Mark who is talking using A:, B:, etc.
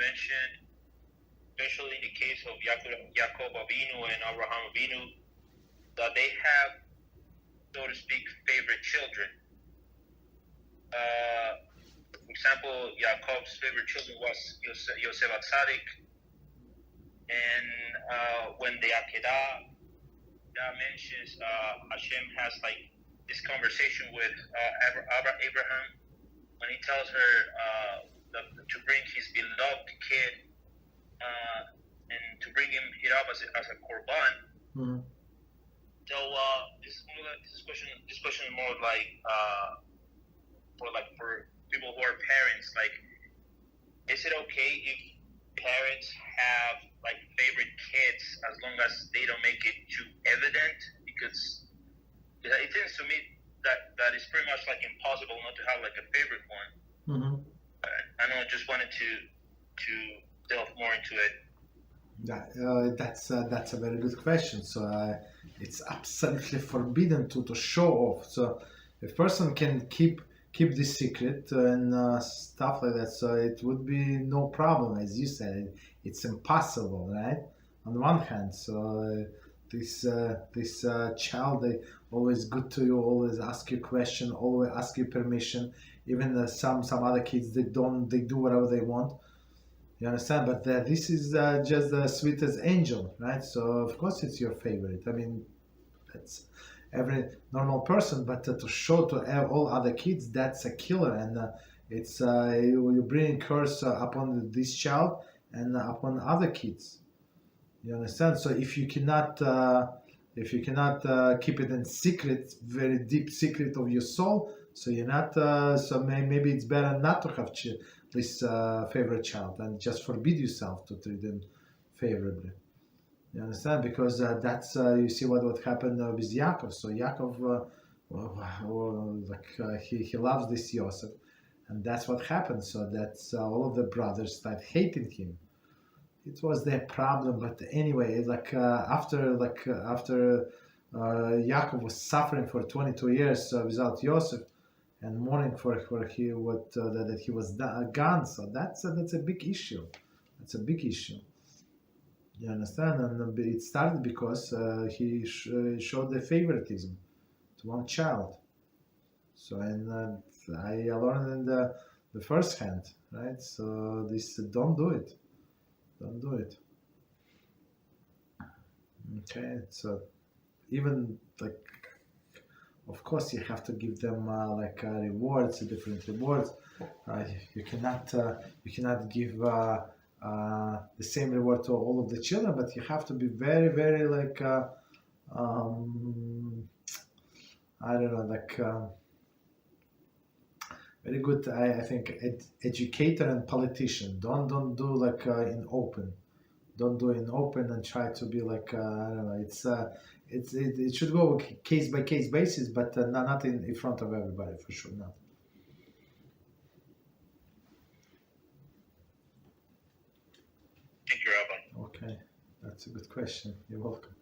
A: mentioned, especially in the case of Yaakov Avinu and Abraham Avinu, that they have, so to speak, favorite children. For example, Yaakov's favorite children was Yosef Atzadik, and when the Akedah mentions Hashem has like this conversation with Abraham when he tells her to bring his beloved kid and to bring him up as a korban.
B: Mm-hmm.
A: So this question is more like for people who are parents. Like, is it okay if parents have like favorite kids as long as they don't make it too evident? Because it seems to me that is pretty much like impossible not to have like a favorite one.
B: Mm-hmm.
A: I know. I just wanted to delve more into it.
B: That's a very good question. So it's absolutely forbidden to show off. So a person can keep this secret and stuff like that. So it would be no problem, as you said. It's impossible, right? On one hand, so this child, they always good to you, always ask you question, always ask you permission. Even some other kids, they do whatever they want. You understand? But this is just the sweetest angel, right? So of course it's your favorite. I mean, that's every normal person. But to show to all other kids, that's a killer, and it's you bring curse upon this child and upon other kids. You understand? So if you cannot keep it in secret, very deep secret of your soul, so you're not. So maybe it's better not to have this favorite child and just forbid yourself to treat them favorably. You understand? Because that's you see what happened with Yaakov. So Yaakov, he loves this Yosef, and that's what happened. So that's all of the brothers start hating him. It was their problem, but anyway, after Yaakov was suffering for 22 years without Yosef, and mourning for that he was gone. So that's a big issue. That's a big issue. You understand? And it started because he showed the favoritism to one child. So and I learned in the first hand, right? So this don't do it. Don't do it. Okay, so even like, of course, you have to give them rewards, different rewards. You cannot give the same reward to all of the children, but you have to be very, very very good. I think educator and politician. Don't do in open. Don't do it in open and try to be I don't know. It should go case by case basis, but not in front of everybody, for sure not.
A: Thank you, Rabbi.
B: Okay, that's a good question. You're welcome.